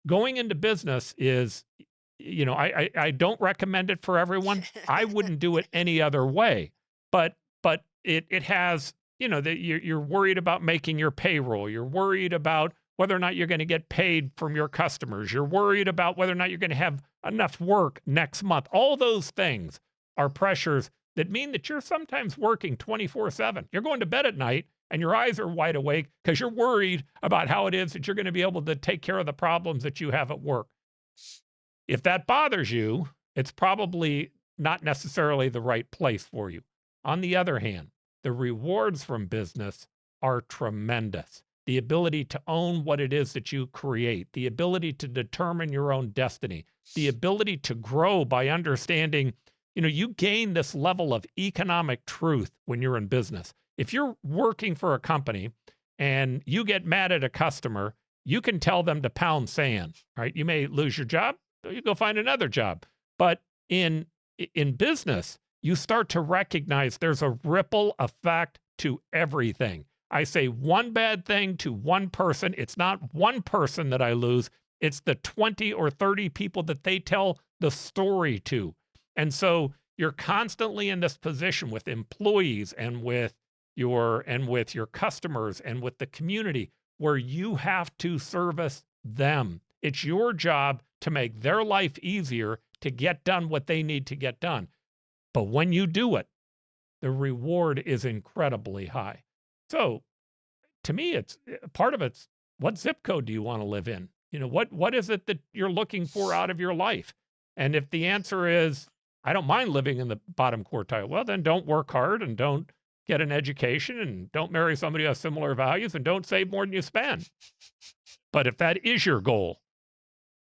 Going into business is, I don't recommend it for everyone. I wouldn't do it any other way. But it has, that you're worried about making your payroll. You're worried about whether or not you're going to get paid from your customers. You're worried about whether or not you're going to have enough work next month. All those things are pressures that mean that you're sometimes working 24/7. You're going to bed at night and your eyes are wide awake because you're worried about how it is that you're going to be able to take care of the problems that you have at work. If that bothers you, it's probably not necessarily the right place for you. On the other hand, the rewards from business are tremendous. The ability to own what it is that you create, the ability to determine your own destiny, the ability to grow by understanding, you gain this level of economic truth when you're in business. If you're working for a company and you get mad at a customer, you can tell them to pound sand, right? You may lose your job, you go find another job. But in business, you start to recognize there's a ripple effect to everything. I say one bad thing to one person, it's not one person that I lose, it's the 20 or 30 people that they tell the story to. And so you're constantly in this position with employees and with your customers and with the community where you have to service them. It's your job to make their life easier to get done what they need to get done. But when you do it, the reward is incredibly high. So to me, it's part of it's what zip code do you want to live in? What is it that you're looking for out of your life? And if the answer is, I don't mind living in the bottom quartile, well, then don't work hard and don't get an education and don't marry somebody who has similar values and don't save more than you spend. But if that is your goal,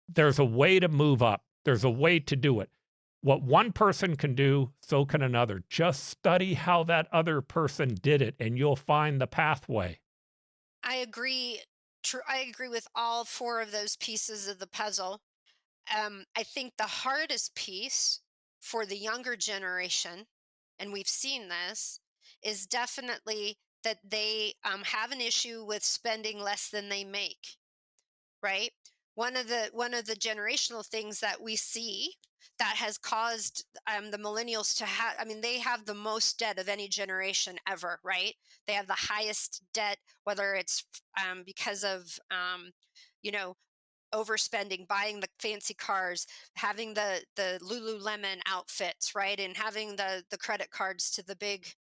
there's a way to move up. There's a way to do it. What one person can do, so can another. Just study how that other person did it, and you'll find the pathway. I agree. I agree with all four of those pieces of the puzzle. I think the hardest piece for the younger generation, and we've seen this, is definitely that they have an issue with spending less than they make. Right, one of the generational things that we see that has caused the millennials to have, I mean, they have the most debt of any generation ever, right? They have the highest debt, whether it's because of you know overspending, buying the fancy cars, having the Lululemon outfits, right, and having the credit cards to the big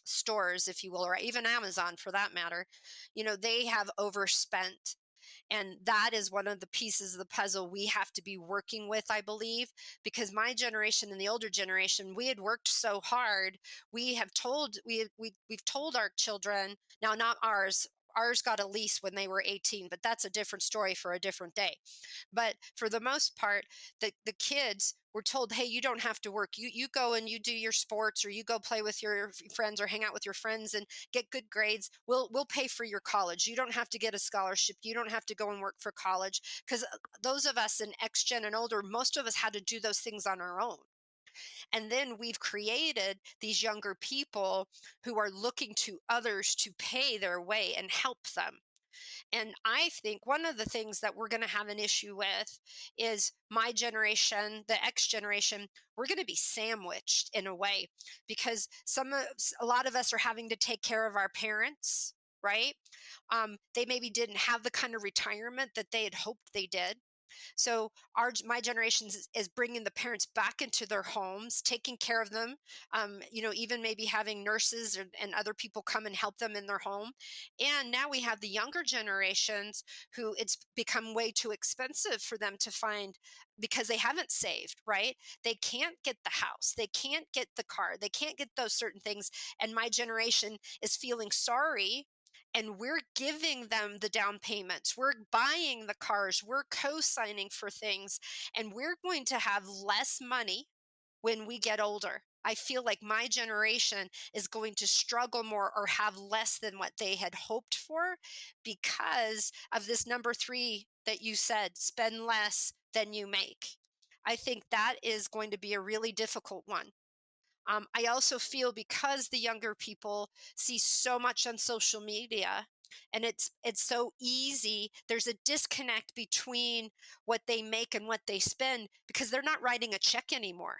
stores, if you will, or even Amazon for that matter. They have overspent, and that is one of the pieces of the puzzle we have to be working with, I believe, because my generation and the older generation, we had worked so hard. We've told our children, now not ours got a lease when they were 18, but that's a different story for a different day. But for the most part, the kids were told, hey, you don't have to work. You go and you do your sports, or you go play with your friends, or hang out with your friends and get good grades. We'll pay for your college. You don't have to get a scholarship. You don't have to go and work for college. Because those of us in X Gen and older, most of us had to do those things on our own. And then we've created these younger people who are looking to others to pay their way and help them. And I think one of the things that we're going to have an issue with is my generation, the X generation, we're going to be sandwiched in a way, because a lot of us are having to take care of our parents, right? They maybe didn't have the kind of retirement that they had hoped they did. So my generation is bringing the parents back into their homes, taking care of them. Even maybe having nurses and other people come and help them in their home. And now we have the younger generations who it's become way too expensive for them to find, because they haven't saved. Right? They can't get the house, they can't get the car, they can't get those certain things. And my generation is feeling sorry, and we're giving them the down payments. We're buying the cars, we're co signing for things, and we're going to have less money when we get older. I feel like my generation is going to struggle more or have less than what they had hoped for, because of this number three that you said, spend less than you make. I think that is going to be a really difficult one. I also feel because the younger people see so much on social media, and it's so easy, there's a disconnect between what they make and what they spend because they're not writing a check anymore.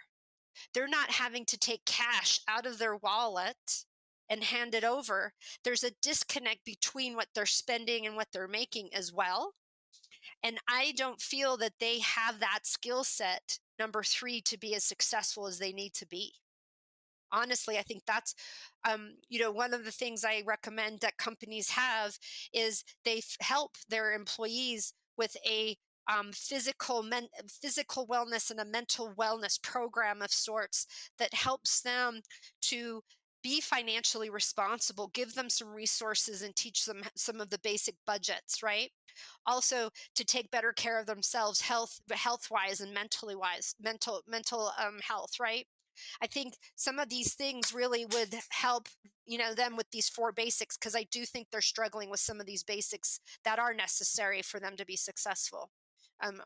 They're not having to take cash out of their wallet and hand it over. There's a disconnect between what they're spending and what they're making as well. And I don't feel that they have that skill set, number three, to be as successful as they need to be. Honestly, I think that's one of the things I recommend that companies have is they help their employees with a physical wellness and a mental wellness program of sorts that helps them to be financially responsible, give them some resources and teach them some of the basic budgets, right? Also to take better care of themselves, health wise and mentally wise, mental health, right? I think some of these things really would help, them with these four basics, because I do think they're struggling with some of these basics that are necessary for them to be successful.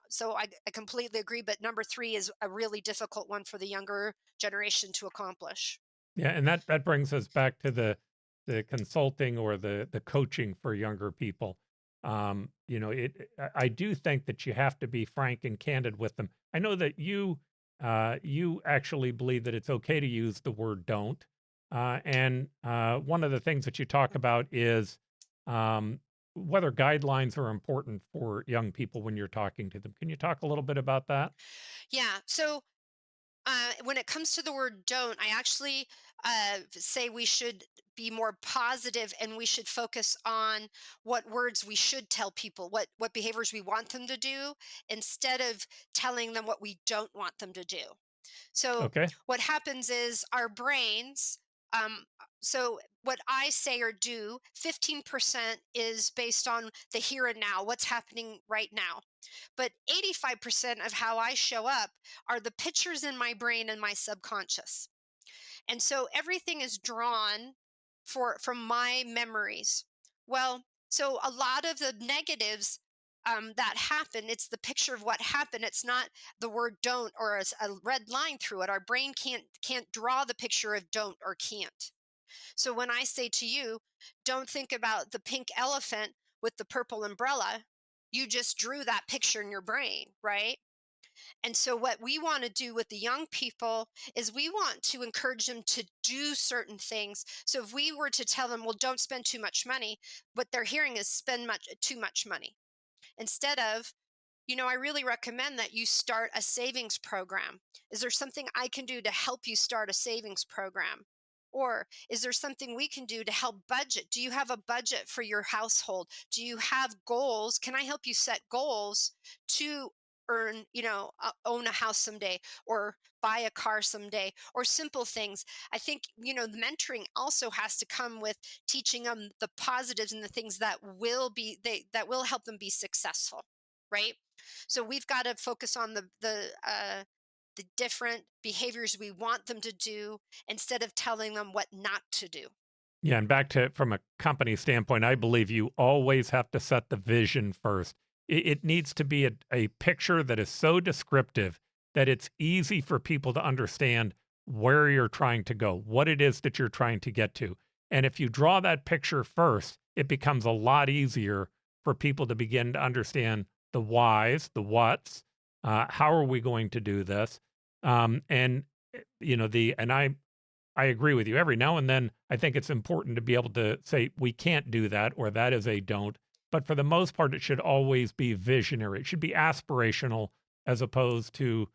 So I completely agree, but number three is a really difficult one for the younger generation to accomplish. Yeah, and that brings us back to the consulting or the coaching for younger people. I do think that you have to be frank and candid with them. I know that you actually believe that it's okay to use the word don't. And one of the things that you talk about is um, whether guidelines are important for young people when you're talking to them. Can you talk a little bit about that? Yeah. So when it comes to the word don't, I actually say we should be more positive and we should focus on what words we should tell people, what behaviors we want them to do, instead of telling them what we don't want them to do. So Okay. what happens is our brains, so what I say or do, 15% is based on the here and now, what's happening right now. But 85% of how I show up are the pictures in my brain and my subconscious. And so everything is drawn from my memories. Well, so a lot of the negatives that happen, it's the picture of what happened. It's not the word don't or a red line through it. Our brain can't draw the picture of don't or can't. So when I say to you, don't think about the pink elephant with the purple umbrella, you just drew that picture in your brain, right? And so, what we want to do with the young people is we want to encourage them to do certain things. So, if we were to tell them, well, don't spend too much money, what they're hearing is spend too much money. Instead of, I really recommend that you start a savings program. Is there something I can do to help you start a savings program? Or is there something we can do to help budget? Do you have a budget for your household? Do you have goals? Can I help you set goals to own a house someday or buy a car someday or simple things? I think, the mentoring also has to come with teaching them the positives and the things that will help them be successful, right? So we've got to focus on the different behaviors we want them to do instead of telling them what not to do. Yeah, and back to from a company standpoint, I believe you always have to set the vision first. It needs to be a picture that is so descriptive that it's easy for people to understand where you're trying to go, what it is that you're trying to get to. And if you draw that picture first, it becomes a lot easier for people to begin to understand the whys, the whats, how are we going to do this, and the and I agree with you. Every now and then, I think it's important to be able to say, we can't do that, or that is a don't. But for the most part, it should always be visionary. It should be aspirational as opposed to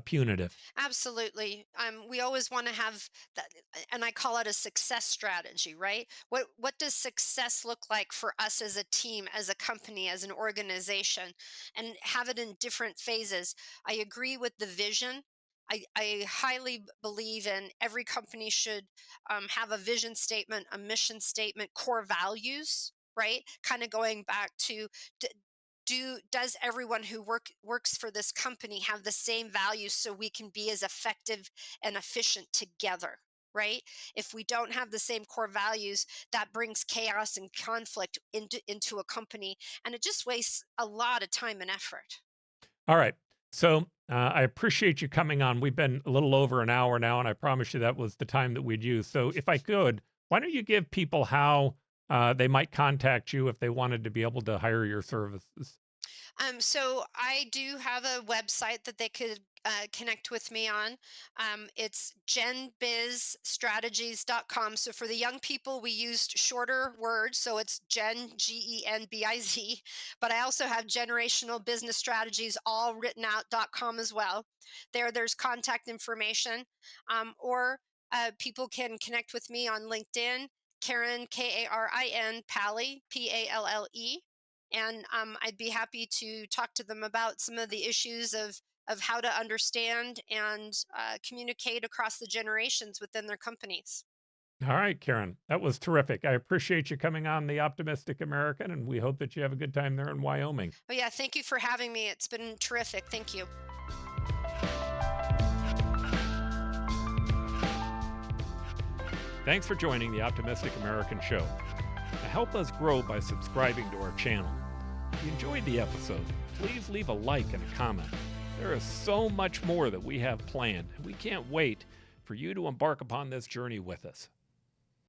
punitive. Absolutely. We always want to have that, and I call it a success strategy, right? What does success look like for us as a team, as a company, as an organization, and have it in different phases. I agree with the vision. I highly believe in every company should have a vision statement, a mission statement, core values, right? Kind of going back to does everyone who works for this company have the same values so we can be as effective and efficient together, right? If we don't have the same core values, that brings chaos and conflict into a company, and it just wastes a lot of time and effort. All right. So I appreciate you coming on. We've been a little over an hour now, and I promise you that was the time that we'd use. So, if I could, why don't you give people how they might contact you if they wanted to be able to hire your services? So I do have a website that they could connect with me on. It's genbizstrategies.com. So for the young people, we used shorter words. So it's GenBiz. But I also have generational business strategies all written out.com as well. There's contact information. Or people can connect with me on LinkedIn, Karin, Karin Palle, Palle, and I'd be happy to talk to them about some of the issues of how to understand and communicate across the generations within their companies. All right, Karen, that was terrific. I appreciate you coming on The Optimistic American, and we hope that you have a good time there in Wyoming. Oh yeah, thank you for having me. It's been terrific. Thank you. Thanks for joining The Optimistic American show. Now, help us grow by subscribing to our channel. If you enjoyed the episode, please leave a like and a comment. There is so much more that we have planned. We can't wait for you to embark upon this journey with us.